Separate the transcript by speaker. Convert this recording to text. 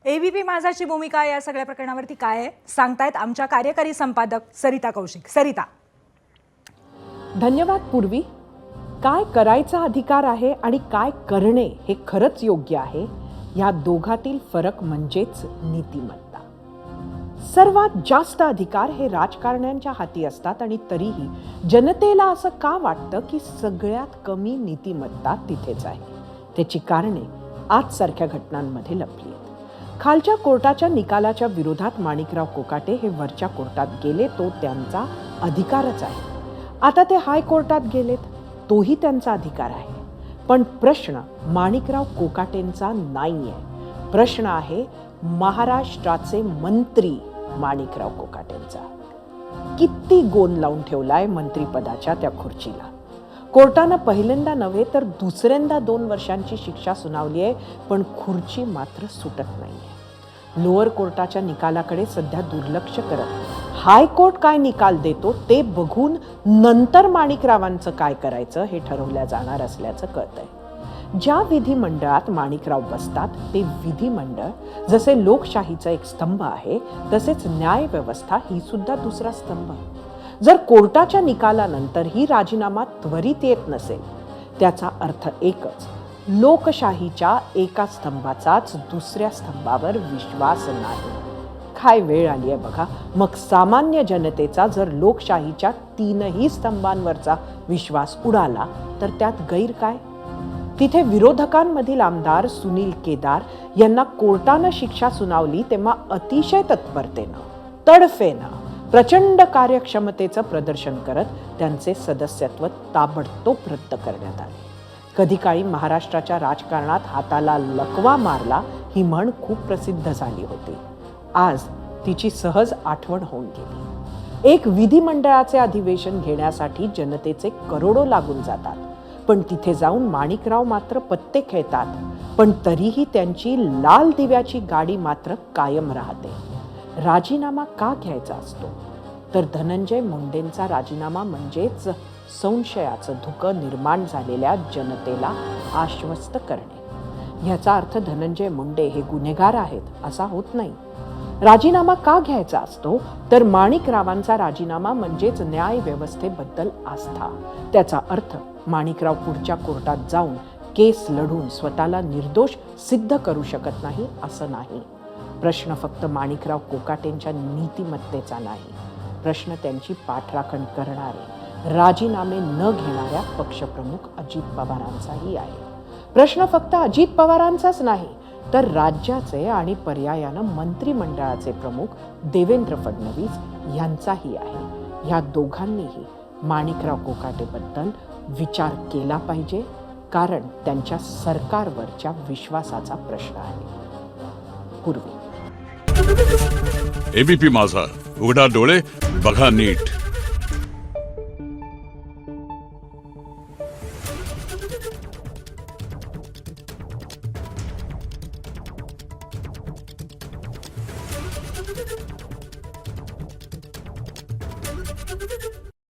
Speaker 1: ABP माझाची भूमिका या सगळ्या प्रकरणावरती काय आहे सांगतायत आमच्या कार्यकारी संपादक सरिता कौशिक. सरिता.
Speaker 2: धन्यवाद पूर्वी. काय करायचा अधिकार आहे आणि काय करणे हे खरंच योग्य आहे, या दोघातील फरक म्हणजेच नीतिमत्ता. सर्वात जास्त अधिकार हे राजकारण्यांच्या हाती असतात आणि तरीही जनतेला असं का वाटतं की सगळ्यात कमी नीतिमत्ता तिथेच आहे. त्याची कारणे आजसारख्या घटनांमध्ये लपली आहेत. खालच्या कोर्टाच्या निकालाच्या विरोधात माणिकराव कोकाटे हे वरच्या कोर्टात गेले, तो त्यांचा अधिकारच आहे. आता ते हायकोर्टात गेलेत, तोही त्यांचा अधिकार आहे. पण प्रश्न माणिकराव कोकाटेंचा नाहीये. प्रश्न आहे महाराष्ट्राचे मंत्री माणिकराव कोकाटेंचा. किती गोंद लावून ठेवलाय मंत्रिपदाच्या त्या खुर्चीला. कोर्टानं पहिल्यांदा नव्हे तर दुसऱ्यांदा 2 वर्षांची शिक्षा सुनावली आहे, पण खुर्ची मात्र सुटत नाहीये. लोअर कोर्टाच्या निकालाकडे सध्या दुर्लक्ष करत हायकोर्ट काय निकाल देतो ते बघून नंतर माणिकरावांचं काय करायचं हे ठरवलं जाणार असल्याचं कळतंय. ज्या विधिमंडळात माणिकराव बसतात ते विधिमंडळ जसे लोकशाहीचा एक स्तंभ आहे, तसेच न्याय व्यवस्था ही सुद्धा दुसरा स्तंभ. जर कोर्टाच्या निकालानंतरही राजीनामा त्वरित येत नसेल, त्याचा अर्थ एकच, लोकशाहीच्या एका स्तंभाचाच दुसऱ्या स्तंभावर विश्वास नाही. काय वेळ आली आहे बघा. मग सामान्य जनतेचा जर लोकशाहीच्या 3ही स्तंभांवरचा विश्वास उडाला तर त्यात गैर काय? तिथे विरोधकांमधील आमदार सुनील केदार यांना कोर्टानं शिक्षा सुनावली तेव्हा अतिशय तत्परतेनं, तडफेनं, प्रचंड कार्यक्षमतेचं प्रदर्शन करत त्यांचे सदस्यत्व ताबडतोब रद्द करण्यात आले. कधी काळी महाराष्ट्राच्या राजकारणात हाताला लकवा मारला ही म्हण खूप प्रसिद्ध झाली होती. आज तिची सहज आठवण होऊन गेली. एक विधिमंडळाचे अधिवेशन घेण्यासाठी जनतेचे करोडो लागून जातात, पण तिथे जाऊन माणिकराव मात्र पत्ते खेळतात. पण तरीही त्यांची लाल दिव्याची गाडी मात्र कायम राहते. राजीनामा का घ्यायचा असतो? तर धनंजय मुंडेंचा राजीनामा म्हणजेच संशयाचं धुकं निर्माण झालेल्या जनतेला आश्वस्त करणे. याचा अर्थ धनंजय मुंडे हे गुन्हेगार आहेत असा होत नाही. राजीनामा का घ्यायचा असतो? तर माणिकरावांचा राजीनामा म्हणजेच न्याय व्यवस्थेबद्दल आस्था. त्याचा अर्थ माणिकराव पुढच्या कोर्टात जाऊन केस लढून स्वतःला निर्दोष सिद्ध करू शकत नाही असं नाही. प्रश्न फक्त माणिकराव कोकाटेंच्या नीतिमत्तेचा नाही. प्रश्न त्यांची पाठराखण करणारे, राजीनामे न घेणाऱ्या पक्षप्रमुख अजित पवारांचाही आहे. प्रश्न फक्त अजित पवारांचाच नाही तर राज्याचे आणि पर्यायानं मंत्रिमंडळाचे प्रमुख देवेंद्र फडणवीस यांचाही आहे. या दोघांनीही माणिकराव कोकाटेबद्दल विचार केला पाहिजे, कारण त्यांच्या सरकारवरच्या विश्वासाचा प्रश्न आहे. पूर्वी
Speaker 3: एबीपी माझा, उघडा डोळे बघा नीट.